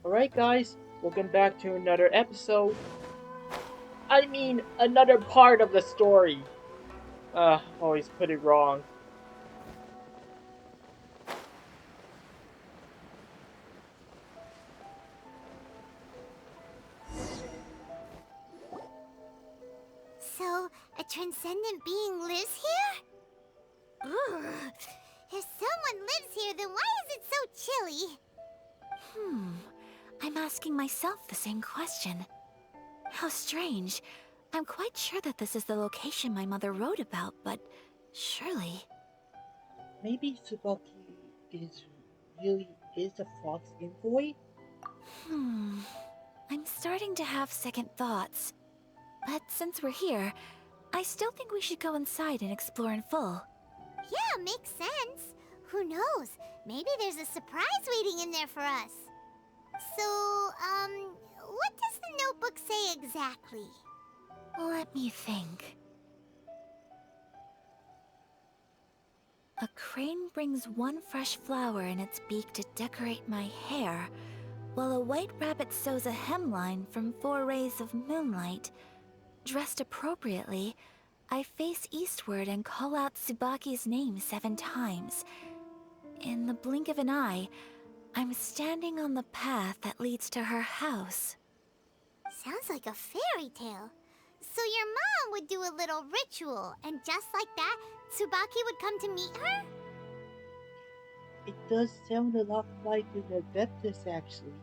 Alright, guys, welcome back to another episode. I mean, another part of the story. Always put it wrong. So, a transcendent being lives here? Ugh. If someone lives here, then why is it so chilly? I'm asking myself the same question. How strange. I'm quite sure that this is the location my mother wrote about, but surely... Maybe Tsubaki is really is a fox in void? Hmm... I'm starting to have second thoughts. But since we're here, I still think we should go inside and explore in full. Yeah, makes sense. Who knows? Maybe there's a surprise waiting in there for us. So, what does the notebook say exactly? Let me think. A crane brings one fresh flower in its beak to decorate my hair, while a white rabbit sews a hemline from 4 rays of moonlight. Dressed appropriately, I face eastward and call out Tsubaki's name 7 times. In the blink of an eye, I'm standing on the path that leads to her house. Sounds like a fairy tale. So your mom would do a little ritual, and just like that, Tsubaki would come to meet her? It does sound a lot like an Adeptus, actually.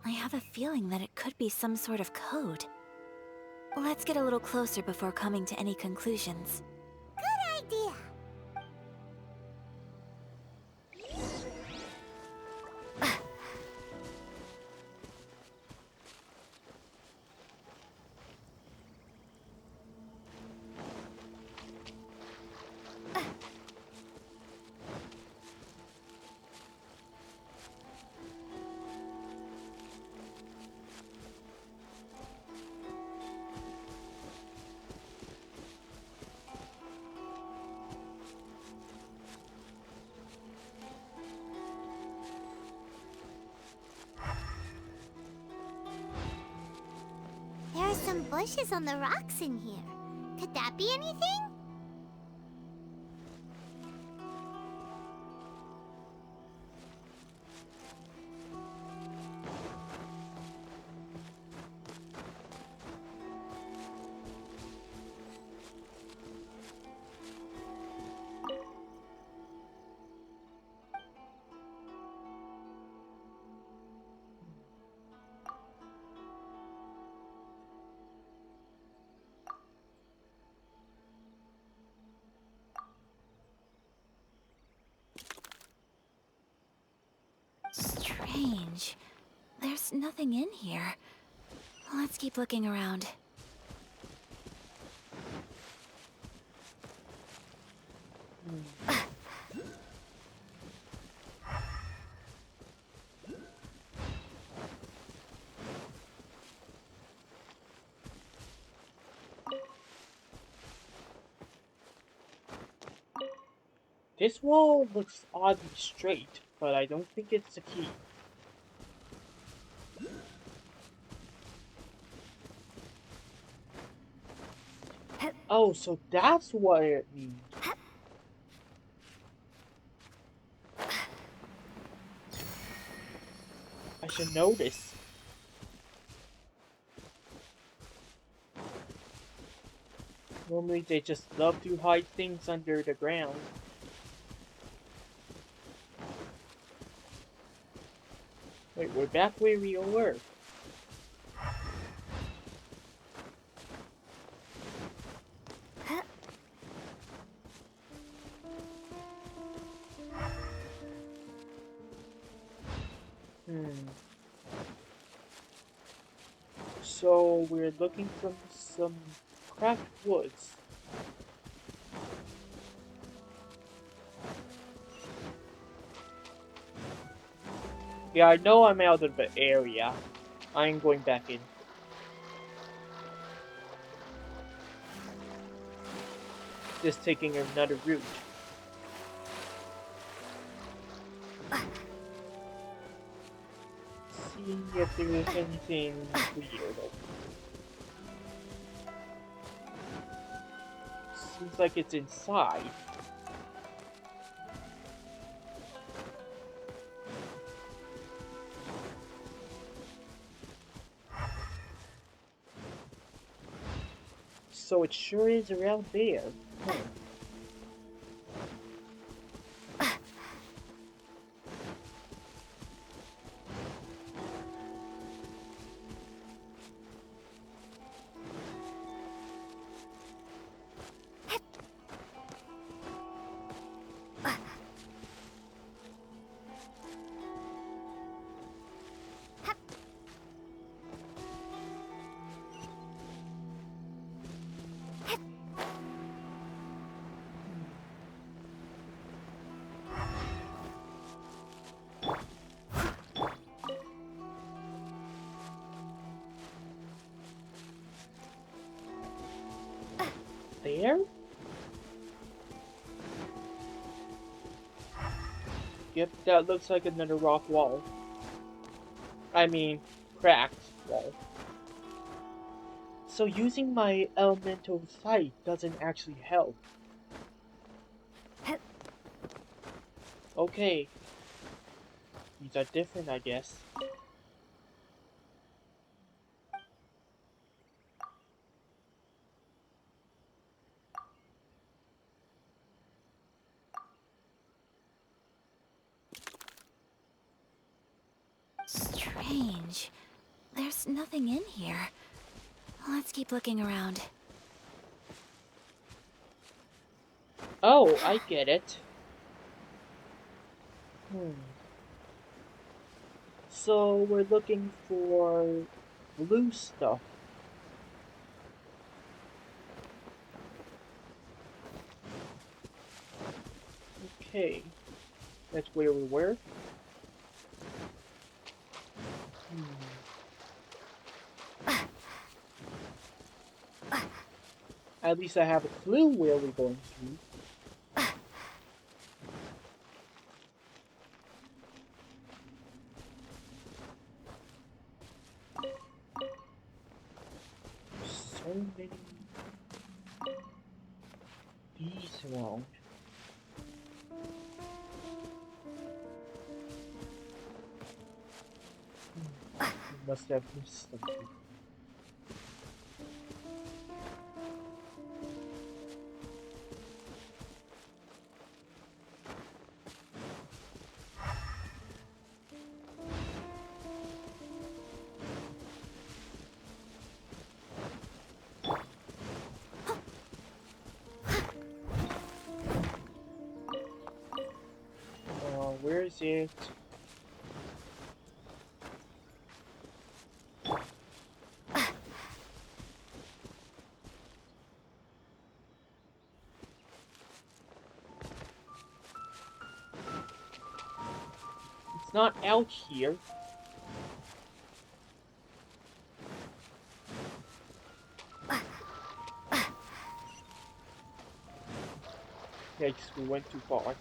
I have a feeling that it could be some sort of code. Let's get a little closer before coming to any conclusions. Good idea. There are some bushes on the rocks in here. Could that be anything? Strange. There's nothing in here. Let's keep looking around. This wall looks oddly straight, but I don't think it's a key. Oh, so that's what it means. I should know this. Normally they just love to hide things under the ground. Wait, we're back where we were. So we're looking for some cracked woods. Yeah, I know I'm out of the area. I ain't going back in. Just taking another route. see if there is anything weird. Seems like it's inside. So it sure is around there. There? Yep, that looks like another rock wall. I mean, cracked wall. So using my elemental sight doesn't actually help. Okay, these are different, I guess. Strange. There's nothing in here. Let's keep looking around. Oh, I get it. So we're looking for blue stuff. Okay, that's where we were. At least I have a clue where we're going to. So many bees around. We must have missed something. Where is it? It's not out here. Yikes, we went too far.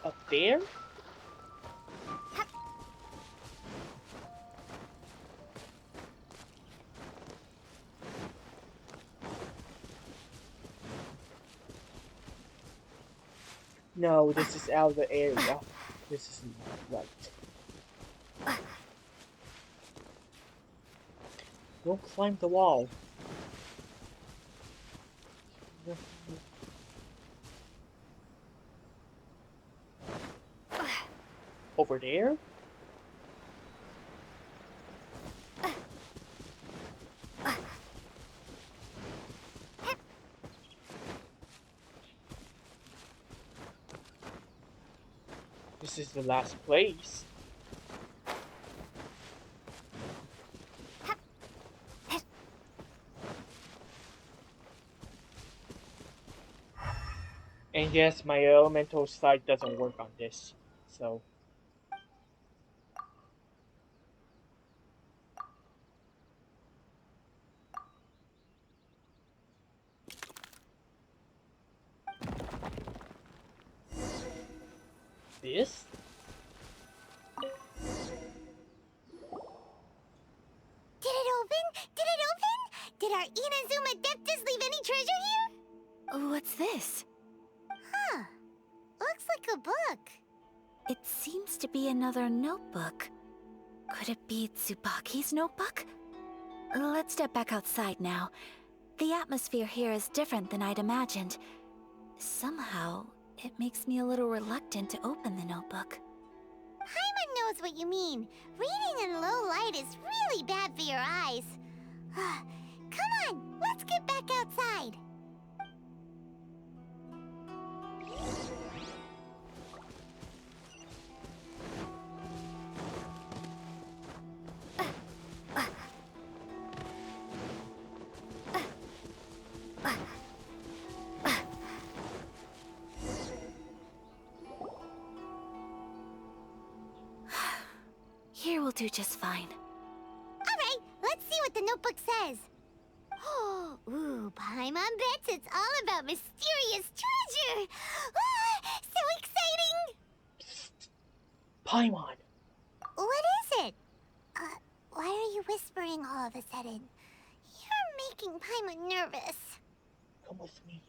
Up there? No, this is out of the area. This is not right. Don't climb the wall. Over there? This is the last place. And yes, my elemental sight doesn't work on this, so... this? Did it open? Did it open? Did our Inazuma Adeptus leave any treasure here? What's this? Huh. Looks like a book. It seems to be another notebook. Could it be Tsubaki's notebook? Let's step back outside now. The atmosphere here is different than I'd imagined. Somehow, it makes me a little reluctant to open the notebook. Paimon knows what you mean. Reading in low light is really bad for your eyes. Come on, let's get back outside. Here will do just fine. Alright, let's see what the notebook says. Ooh, Paimon bets it's all about mysterious treasure! So exciting! Psst. Paimon! What is it? Why are you whispering all of a sudden? You're making Paimon nervous. Come with me.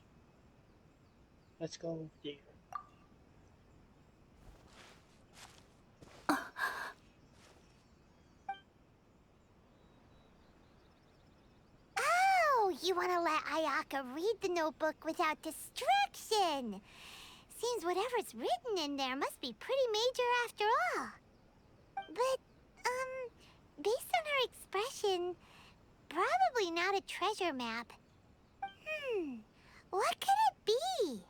Let's go over there. Oh, you want to let Ayaka read the notebook without distraction. Seems whatever's written in there must be pretty major after all. But, based on her expression, probably not a treasure map. What could it be?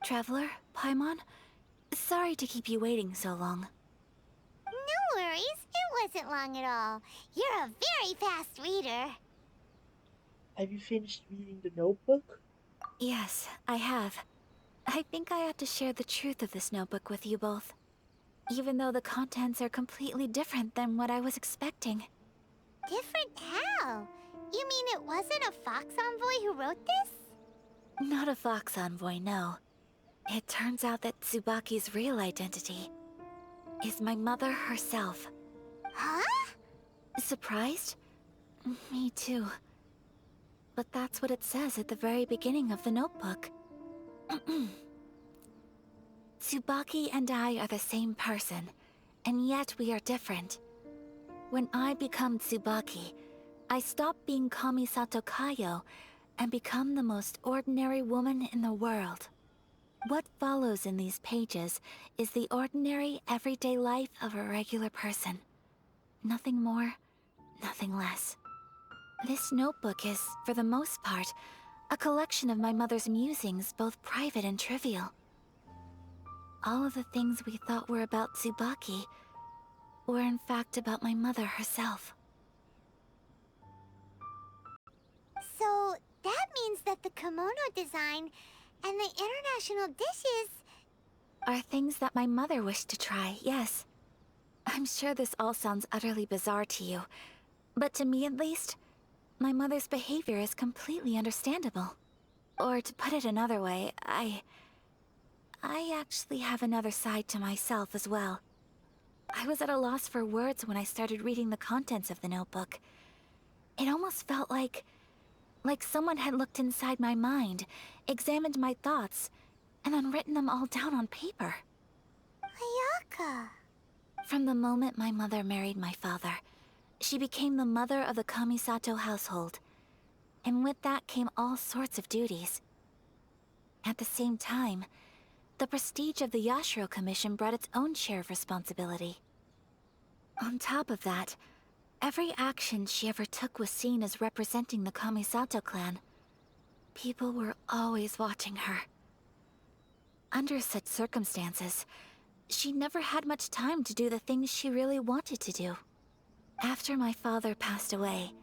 Traveler, Paimon, sorry to keep you waiting so long. No worries, it wasn't long at all. You're a very fast reader. Have you finished reading the notebook? Yes, I have. I think I ought to share the truth of this notebook with you both. Even though the contents are completely different than what I was expecting. Different how? You mean it wasn't a Fox Envoy who wrote this? Not a Fox Envoy, no. It turns out that Tsubaki's real identity is my mother herself. Huh? Surprised? Me too. But that's what it says at the very beginning of the notebook. Tsubaki and I are the same person, and yet we are different. When I become Tsubaki, I stop being Kamisato Kayo and become the most ordinary woman in the world. What follows in these pages is the ordinary, everyday life of a regular person. Nothing more, nothing less. This notebook is, for the most part, a collection of my mother's musings, both private and trivial. All of the things we thought were about Tsubaki were in fact about my mother herself. So that means that the kimono design and the international dishes Are things that my mother wished to try, yes. I'm sure this all sounds utterly bizarre to you, but to me at least, my mother's behavior is completely understandable. Or to put it another way, I actually have another side to myself as well. I was at a loss for words when I started reading the contents of the notebook. It almost felt like someone had looked inside my mind, examined my thoughts, and then written them all down on paper. Ayaka. From the moment my mother married my father, she became the mother of the Kamisato household. And with that came all sorts of duties. At the same time, the prestige of the Yashiro Commission brought its own share of responsibility. On top of that, every action she ever took was seen as representing the Kamisato clan. People were always watching her. Under such circumstances, she never had much time to do the things she really wanted to do. After my father passed away,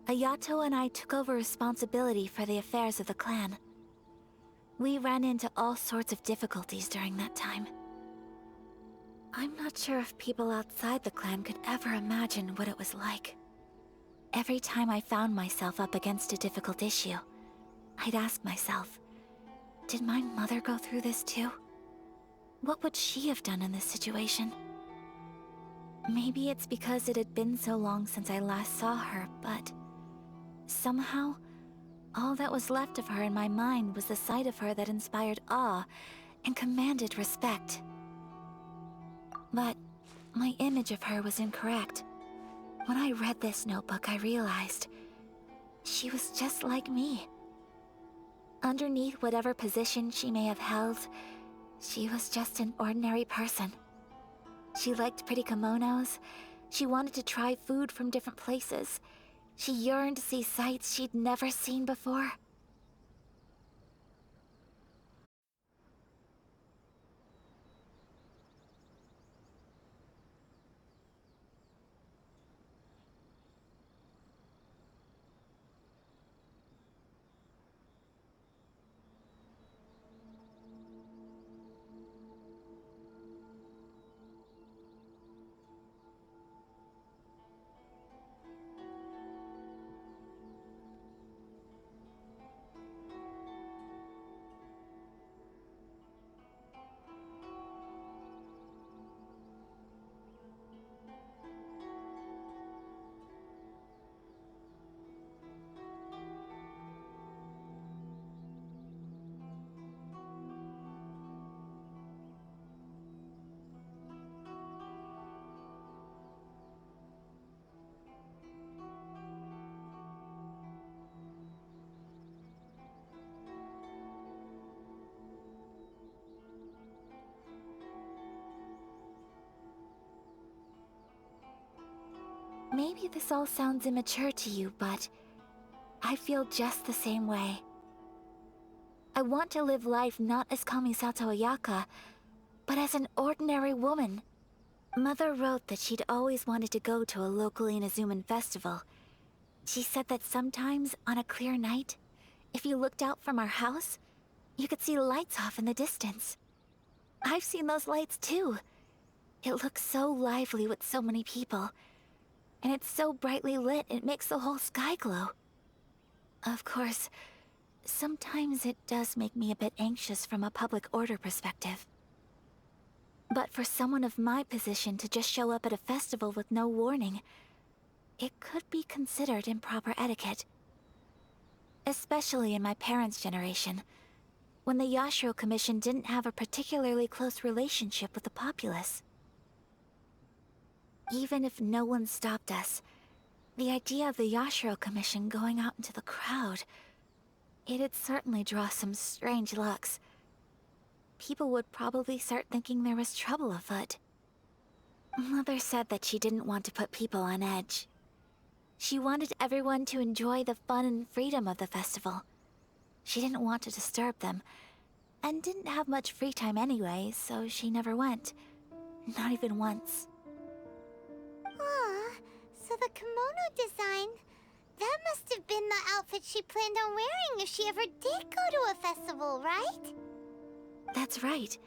Ayato and I took over responsibility for the affairs of the clan. We ran into all sorts of difficulties during that time. I'm not sure if people outside the clan could ever imagine what it was like. Every time I found myself up against a difficult issue, I'd ask myself, did my mother go through this too? What would she have done in this situation? Maybe it's because it had been so long since I last saw her, but somehow, all that was left of her in my mind was the sight of her that inspired awe and commanded respect. But my image of her was incorrect. When I read this notebook, I realized she was just like me. Underneath whatever position she may have held, she was just an ordinary person. She liked pretty kimonos. She wanted to try food from different places. She yearned to see sights she'd never seen before. Maybe this all sounds immature to you, but I feel just the same way. I want to live life not as Kamisato Ayaka, but as an ordinary woman. Mother wrote that she'd always wanted to go to a local Inazuman festival. She said that sometimes, on a clear night, if you looked out from our house, you could see lights off in the distance. I've seen those lights too. It looks so lively with so many people. And it's so brightly lit, it makes the whole sky glow. Of course, sometimes it does make me a bit anxious from a public order perspective. But for someone of my position to just show up at a festival with no warning, it could be considered improper etiquette. Especially in my parents' generation, when the Yashiro Commission didn't have a particularly close relationship with the populace. Even if no one stopped us, the idea of the Yashiro Commission going out into the crowd, it'd certainly draw some strange looks. People would probably start thinking there was trouble afoot. Mother said that she didn't want to put people on edge. She wanted everyone to enjoy the fun and freedom of the festival. She didn't want to disturb them, and didn't have much free time anyway, so she never went. Not even once. Aw, so the kimono design, that must have been the outfit she planned on wearing if she ever did go to a festival, right? That's right.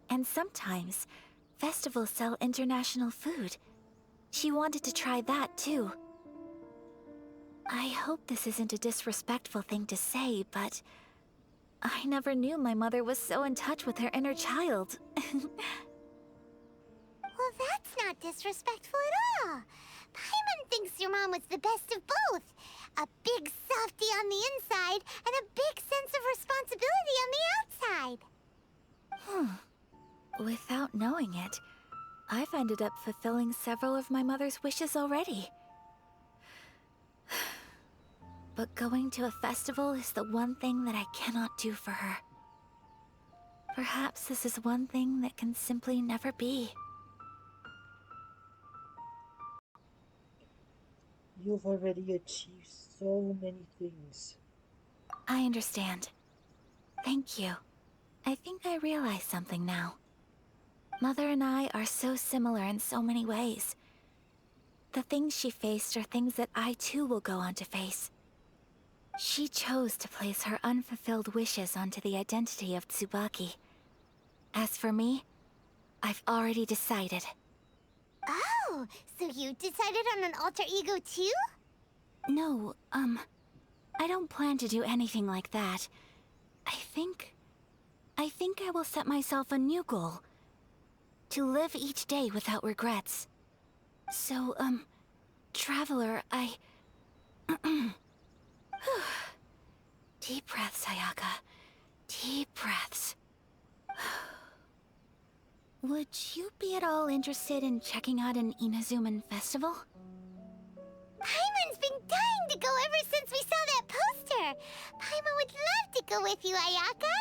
And sometimes, festivals sell international food. She wanted to try that too. I hope this isn't a disrespectful thing to say, but I never knew my mother was so in touch with her inner child. Well, that's not disrespectful at all. Paimon thinks your mom was the best of both. A big softie on the inside and a big sense of responsibility on the outside. Without knowing it, I've ended up fulfilling several of my mother's wishes already. But going to a festival is the one thing that I cannot do for her. Perhaps this is one thing that can simply never be. You've already achieved so many things. I understand. Thank you. I think I realize something now. Mother and I are so similar in so many ways. The things she faced are things that I too will go on to face. She chose to place her unfulfilled wishes onto the identity of Tsubaki. As for me, I've already decided. Oh, so you decided on an alter ego too? No, I don't plan to do anything like that. I think I will set myself a new goal. To live each day without regrets. So, Traveler, Deep breaths, Ayaka. Deep breaths. Would you be at all interested in checking out an Inazuman festival? Paimon's been dying to go ever since we saw that poster. Paimon would love to go with you, Ayaka.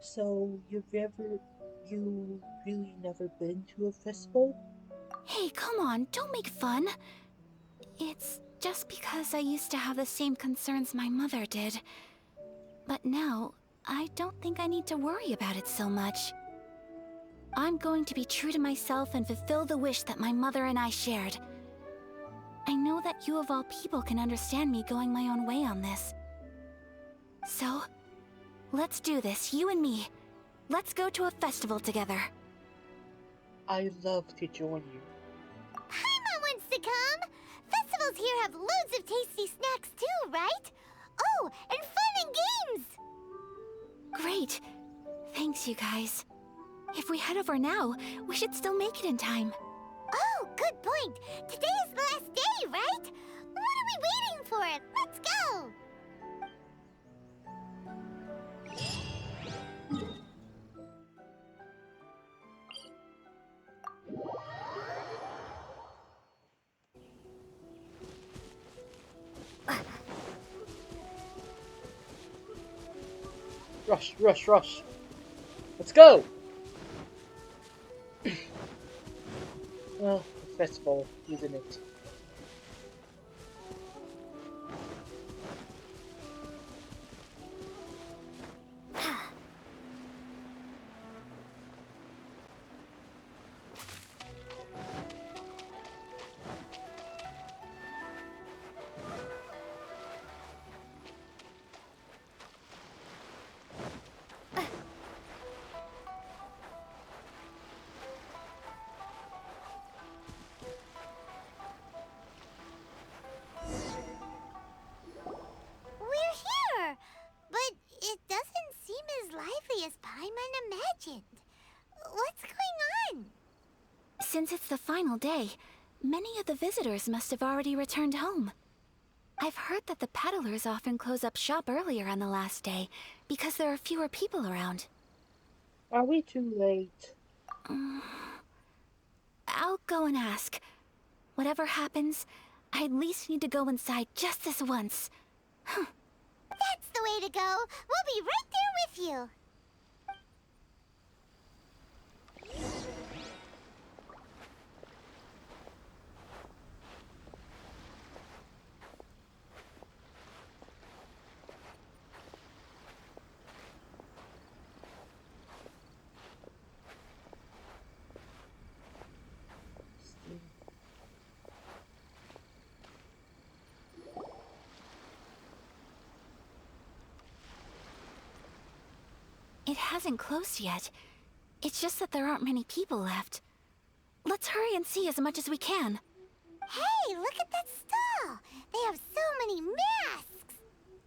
So, you really never been to a festival? Hey, come on, don't make fun. It's just because I used to have the same concerns my mother did. But now, I don't think I need to worry about it so much. I'm going to be true to myself and fulfill the wish that my mother and I shared. I know that you of all people can understand me going my own way on this. So, let's do this, you and me. Let's go to a festival together. I'd love to join you. Paimon wants to come. Festivals here have loads of tasty snacks too, right? Oh, and fun and games. Great. Thanks, you guys. If we head over now, we should still make it in time. Oh, good point. Today is the last day, right? What are we waiting for? Let's go. Rush, rush, rush. Let's go! Well, a festival, isn't it? We're here, but it doesn't seem as lively as Paimon imagined. What's going on? Since it's the final day, many of the visitors must have already returned home. I've heard that the peddlers often close up shop earlier on the last day because there are fewer people around. Are we too late? I'll go and ask. Whatever happens, I at least need to go inside just this once. That's the way to go. We'll be right there with you. It hasn't closed yet. It's just that there aren't many people left. Let's hurry and see as much as we can. Hey, look at that stall. They have so many masks.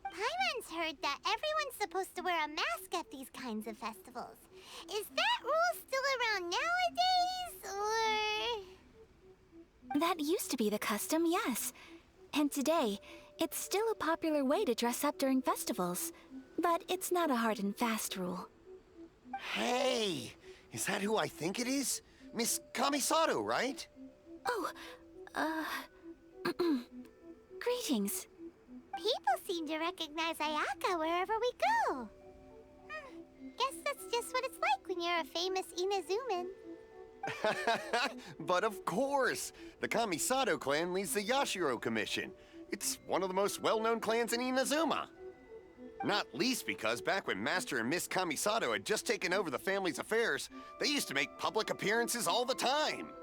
Paimon's heard that everyone's supposed to wear a mask at these kinds of festivals. Is that rule still around nowadays, or...? That used to be the custom, yes. And today, it's still a popular way to dress up during festivals. But it's not a hard and fast rule. Hey! Is that who I think it is? Miss Kamisato, right? Oh, greetings. People seem to recognize Ayaka wherever we go. Guess that's just what it's like when you're a famous Inazuman. But of course! The Kamisato clan leads the Yashiro Commission. It's one of the most well-known clans in Inazuma. Not least because back when Master and Miss Kamisato had just taken over the family's affairs, they used to make public appearances all the time.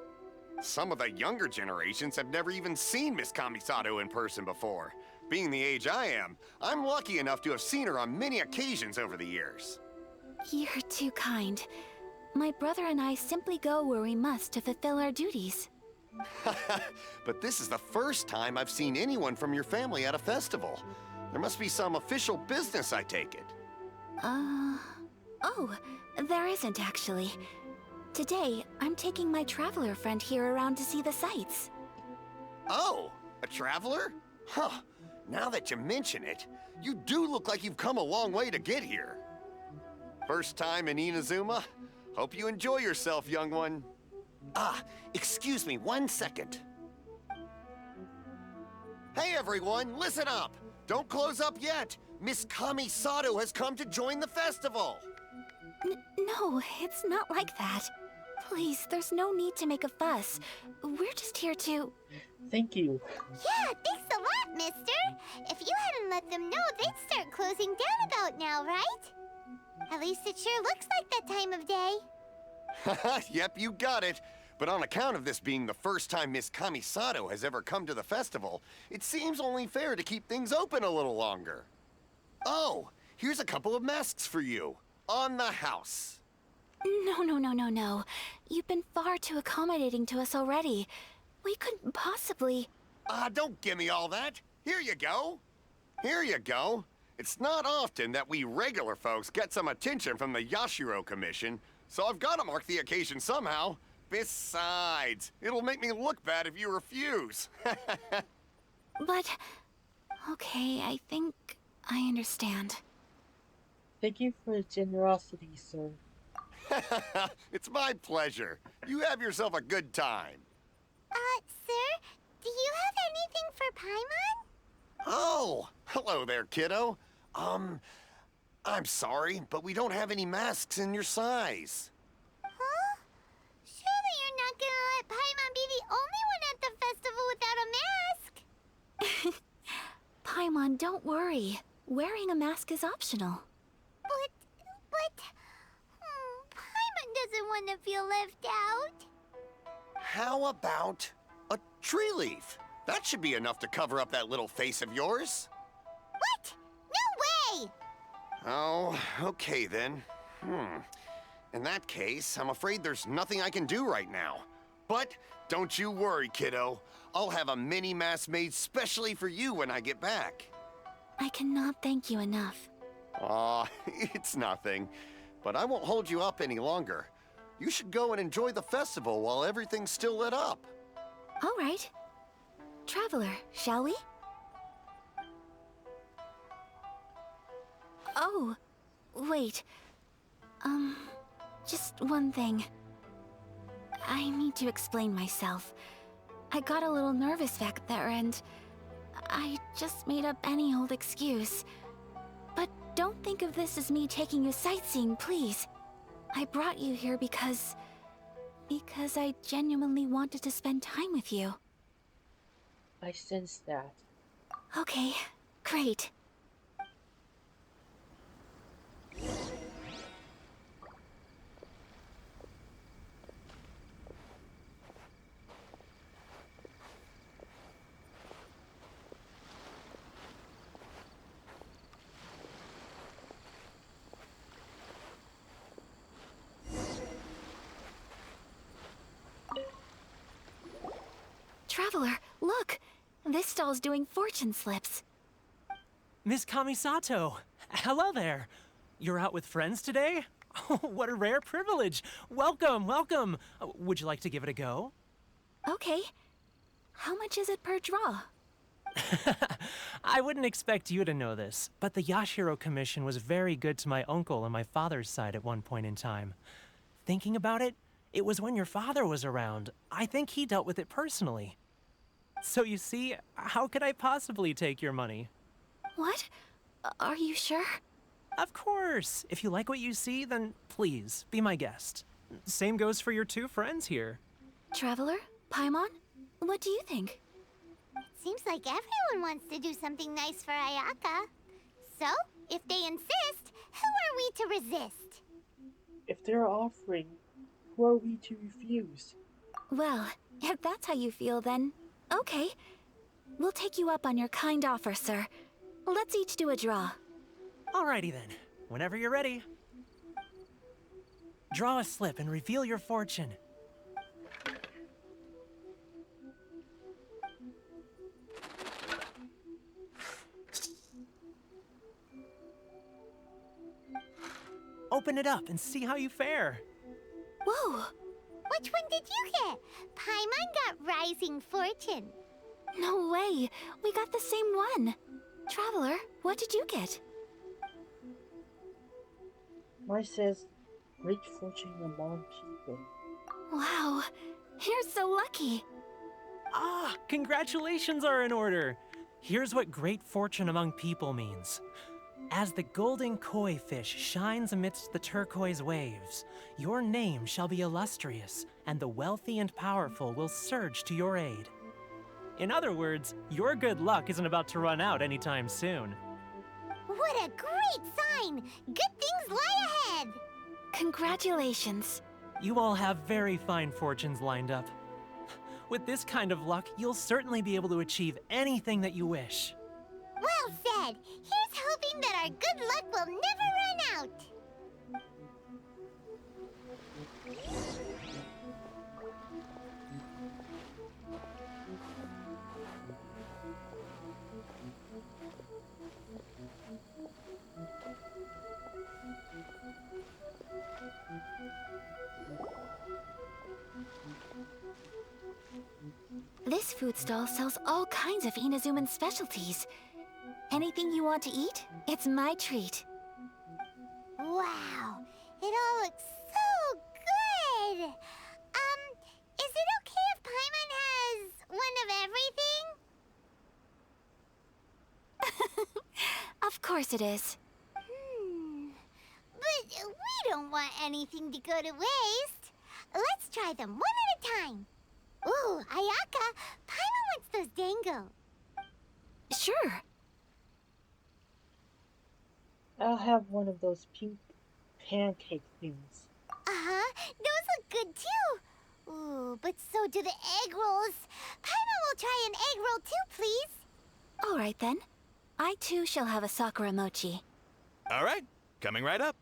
Some of the younger generations have never even seen Miss Kamisato in person before. Being the age I am, I'm lucky enough to have seen her on many occasions over the years. You're too kind. My brother and I simply go where we must to fulfill our duties. But this is the first time I've seen anyone from your family at a festival. There must be some official business, I take it. Oh, there isn't actually. Today, I'm taking my traveler friend here around to see the sights. Oh, a traveler? Huh. Now that you mention it, you do look like you've come a long way to get here. First time in Inazuma? Hope you enjoy yourself, young one. Ah, excuse me 1 second. Hey everyone, listen up! Don't close up yet! Miss Kamisato has come to join the festival! No, it's not like that. Please, there's no need to make a fuss. We're just here to... Thank you. Yeah, thanks a lot, mister. If you hadn't let them know, they'd start closing down about now, right? At least it sure looks like that time of day. Yep, you got it. But on account of this being the first time Miss Kamisato has ever come to the festival, it seems only fair to keep things open a little longer. Oh, here's a couple of masks for you. On the house. No. You've been far too accommodating to us already. We couldn't possibly... Don't give me all that. Here you go. Here you go. It's not often that we regular folks get some attention from the Yashiro Commission, so I've got to mark the occasion somehow. Besides, it'll make me look bad if you refuse. But... Okay, I think I understand. Thank you for the generosity, sir. It's my pleasure. You have yourself a good time. Sir, do you have anything for Paimon? Oh, hello there, kiddo. I'm sorry, but we don't have any masks in your size. Huh? Surely you're not gonna let Paimon be the only one at the festival without a mask? Paimon, don't worry. Wearing a mask is optional. But... Paimon doesn't want to feel left out. How about a tree leaf? That should be enough to cover up that little face of yours. What? No way! Oh, okay then. In that case, I'm afraid there's nothing I can do right now. But don't you worry, kiddo. I'll have a mini mask made specially for you when I get back. I cannot thank you enough. Aw, it's nothing. But I won't hold you up any longer. You should go and enjoy the festival while everything's still lit up. All right. Traveler, shall we? Oh, wait. Just one thing. I need to explain myself. I got a little nervous back there and I just made up any old excuse. But don't think of this as me taking you sightseeing, please. I brought you here because I genuinely wanted to spend time with you. I sense that. Okay, great. Traveler, look! This stall's doing fortune slips. Miss Kamisato, hello there. You're out with friends today? Oh, what a rare privilege. Welcome, welcome. Would you like to give it a go? Okay. How much is it per draw? I wouldn't expect you to know this, but the Yashiro Commission was very good to my uncle on my father's side at one point in time. Thinking about it, it was when your father was around. I think he dealt with it personally. So you see, how could I possibly take your money? What? Are you sure? Of course. If you like what you see, then please, be my guest. Same goes for your two friends here. Traveler? Paimon? What do you think? It seems like everyone wants to do something nice for Ayaka. So, if they insist, who are we to resist? If they're offering, who are we to refuse? Well, if that's how you feel, then okay. We'll take you up on your kind offer, sir. Let's each do a draw. Alrighty then. Whenever you're ready. Draw a slip and reveal your fortune. open it up and see how you fare. Whoa! Which one did you get? Paimon got Rising Fortune. No way! We got the same one! Traveler, what did you get? Mine says, great fortune among people. Wow, you're so lucky! Ah, congratulations are in order. Here's what great fortune among people means. As the golden koi fish shines amidst the turquoise waves, your name shall be illustrious, and the wealthy and powerful will surge to your aid. In other words, your good luck isn't about to run out anytime soon. What a great sign! Good things lie ahead! Congratulations. You all have very fine fortunes lined up. With this kind of luck, you'll certainly be able to achieve anything that you wish. Well said! Here's hoping that our good luck will never run out! This food stall sells all kinds of Inazuman specialties. Anything you want to eat, it's my treat. Wow! It all looks so good! Is it okay if Paimon has one of everything? Of course it is. But we don't want anything to go to waste. Let's try them one at a time. Ooh, Ayaka, Paimon wants those dango. Sure. I'll have one of those pink pancake things. Uh-huh, those look good too. Ooh, but so do the egg rolls. Paimon will try an egg roll too, please. All right then. I too shall have a Sakura mochi. All right, coming right up.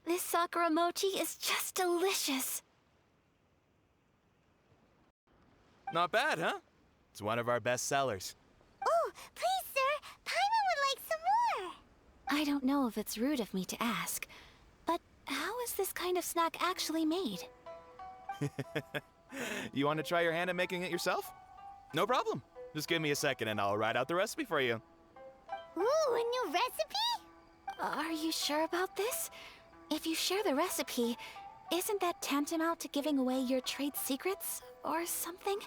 This Sakura mochi is just delicious. Not bad, huh? It's one of our best sellers. Oh, please, sir. Paimon would like some more. I don't know if it's rude of me to ask, but how is this kind of snack actually made? You want to try your hand at making it yourself? No problem. Just give me a second and I'll write out the recipe for you. Ooh, a new recipe? Are you sure about this? If you share the recipe, isn't that tantamount to giving away your trade secrets or something?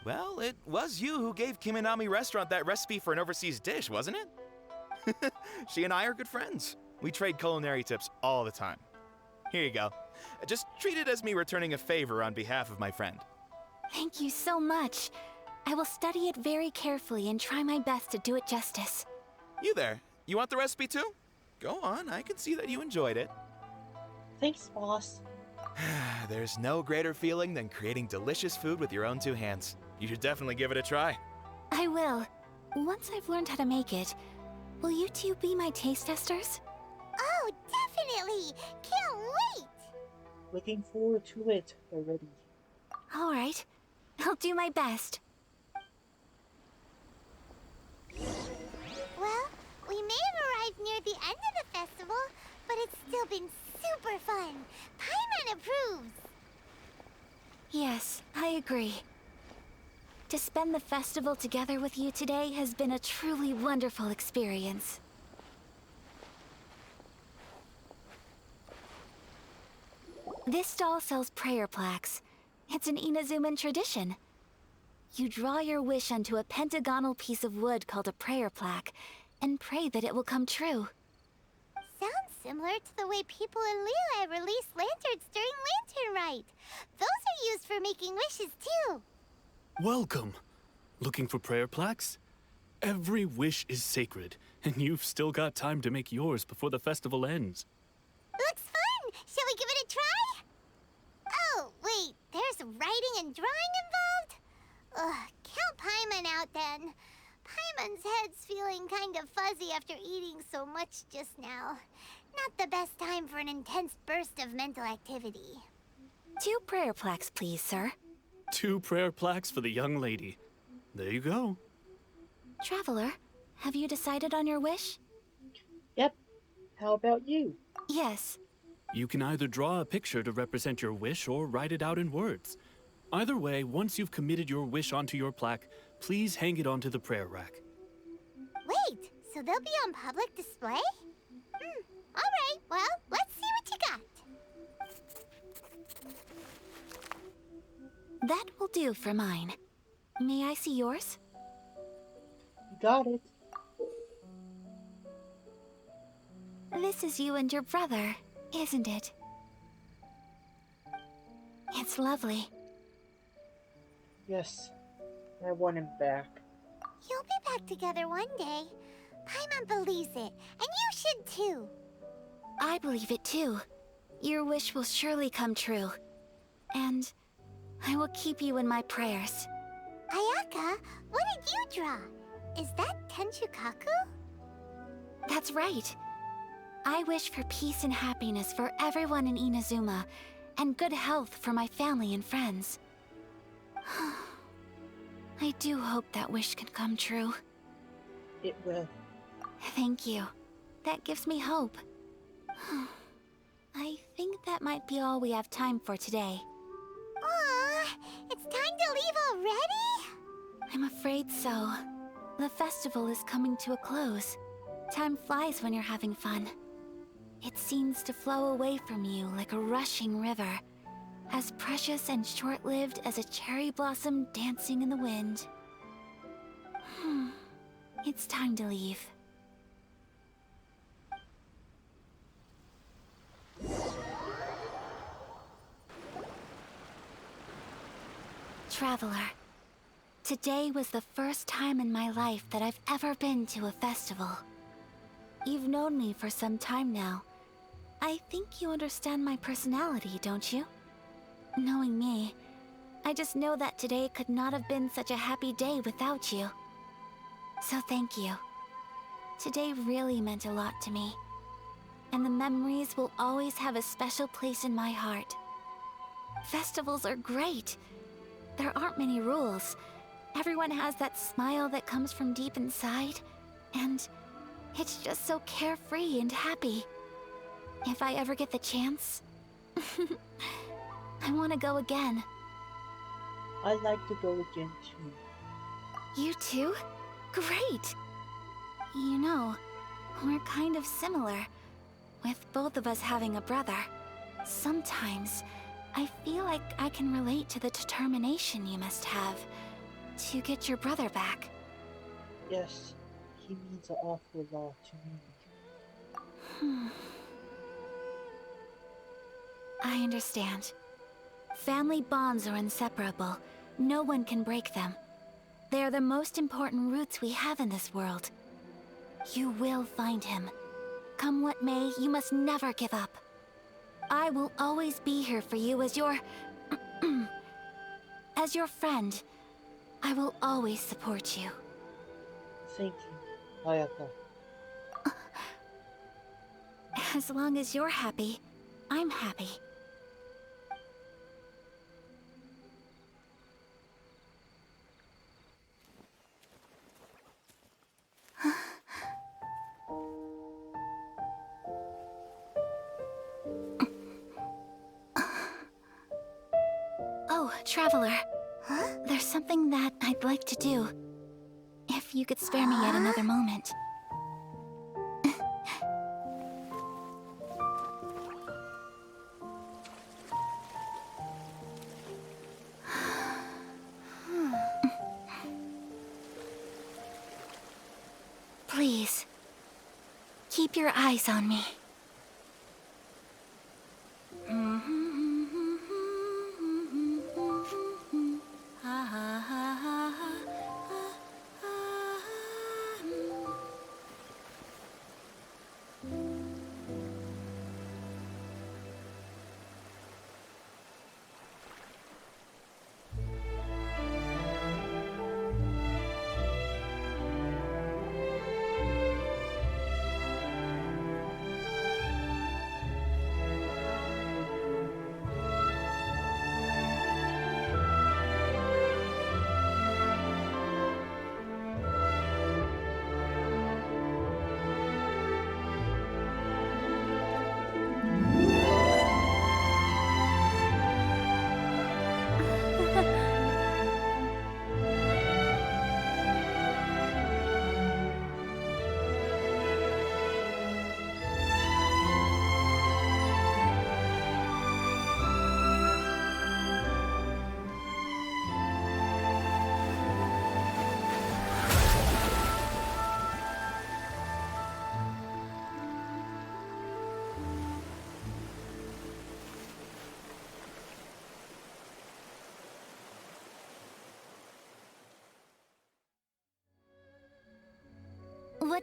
Well, it was you who gave Kiminami Restaurant that recipe for an overseas dish, wasn't it? She and I are good friends. We trade culinary tips all the time. Here you go. Just treat it as me returning a favor on behalf of my friend. Thank you so much. I will study it very carefully and try my best to do it justice. You there, you want the recipe too? Go on, I can see that you enjoyed it. Thanks, boss. There's no greater feeling than creating delicious food with your own two hands. You should definitely give it a try. I will. Once I've learned how to make it, will you two be my taste testers? Oh, definitely. Can't wait. Looking forward to it already. All right. I'll do my best. Well, we may have arrived near the end of the festival, but it's still been super fun. Paimon approves. Yes, I agree. To spend the festival together with you today has been a truly wonderful experience. This stall sells prayer plaques. It's an Inazuman tradition. You draw your wish onto a pentagonal piece of wood called a prayer plaque, and pray that it will come true. Sounds similar to the way people in Liyue release lanterns during Lantern Rite. Those are used for making wishes too. Welcome. Looking for prayer plaques? Every wish is sacred, and you've still got time to make yours before the festival ends. Looks fun! Shall we give it a try? Oh, wait, there's writing and drawing involved? Ugh, count Paimon out then. Paimon's head's feeling kind of fuzzy after eating so much just now. Not the best time for an intense burst of mental activity. 2 prayer plaques, please, sir. 2 prayer plaques for the young lady. There you go. Traveler, Have you decided on your wish? Yep. How about you? Yes. You can either draw a picture to represent your wish or write it out in words. Either way, once you've committed your wish onto your plaque, please hang it onto the prayer rack. Wait, so they'll be on public display? Alright, well, let's see what you got. That will do for mine. May I see yours? You got it. This is you and your brother, isn't it? It's lovely. Yes. I want him back. You'll be back together one day. Paimon believes it, and you should too. I believe it too. Your wish will surely come true. And I will keep you in my prayers. Ayaka, what did you draw? Is that Tenchukaku? That's right. I wish for peace and happiness for everyone in Inazuma, and good health for my family and friends. I do hope that wish can come true. It will. Thank you. That gives me hope. I think that might be all we have time for today. Aw, it's time to leave already? I'm afraid so. The festival is coming to a close. Time flies when you're having fun. It seems to flow away from you like a rushing river, as precious and short-lived as a cherry blossom dancing in the wind. It's time to leave. Traveler, today was the first time in my life that I've ever been to a festival. You've known me for some time now. I think you understand my personality, don't you? Knowing me, I just know that today could not have been such a happy day without you. So thank you. Today really meant a lot to me. And the memories will always have a special place in my heart. Festivals are great. There aren't many rules. Everyone has that smile that comes from deep inside. And it's just so carefree and happy. If I ever get the chance, I want to go again. I'd like to go again too. You too? Great! You know, we're kind of similar, with both of us having a brother. Sometimes, I feel like I can relate to the determination you must have to get your brother back. Yes, he means an awful lot to me. I understand. Family bonds are inseparable. No one can break them. They are the most important roots we have in this world. You will find him. Come what may, you must never give up. I will always be here for you as your... as your friend. I will always support you. Thank you, Ayaka. As long as you're happy, I'm happy. Oh, Traveler. Huh? There's something that I'd like to do. If you could spare me yet another moment. Please, keep your eyes on me.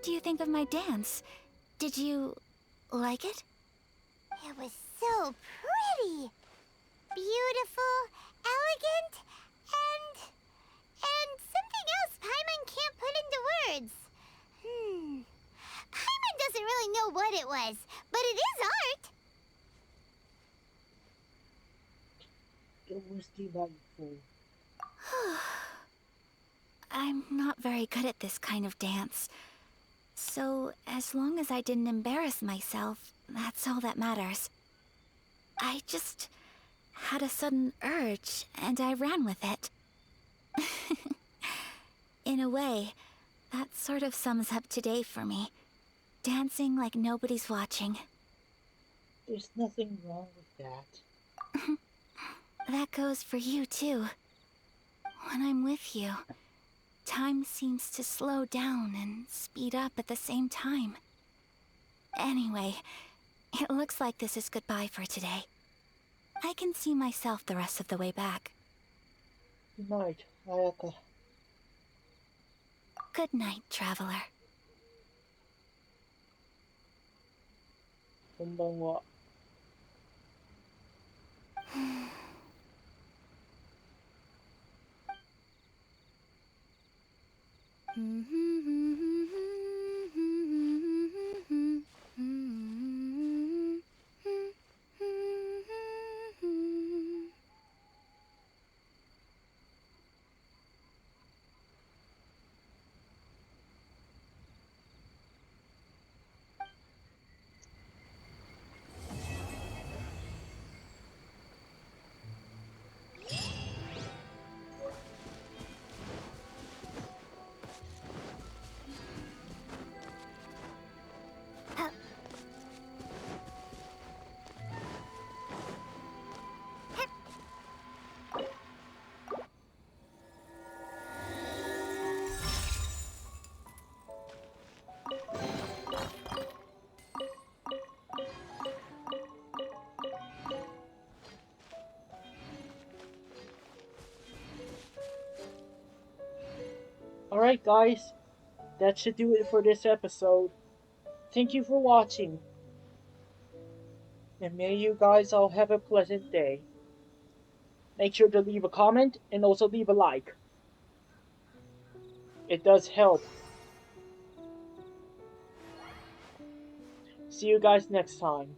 do you think of my dance? Did you like it? It was so pretty. Beautiful, elegant, and something else Paimon can't put into words. Paimon doesn't really know what it was, but it is art. It was delightful. I'm not very good at this kind of dance. So, as long as I didn't embarrass myself, that's all that matters. I just had a sudden urge, and I ran with it. In a way, that sort of sums up today for me. Dancing like nobody's watching. There's nothing wrong with that. That goes for you, too. When I'm with you, time seems to slow down and speed up at the same time. Anyway, it looks like this is goodbye for today. I can see myself the rest of the way back. Good night, Ayaka. Good night, traveler. こんばんは。Alright guys, that should do it for this episode. Thank you for watching. And may you guys all have a pleasant day. Make sure to leave a comment and also leave a like. It does help. See you guys next time.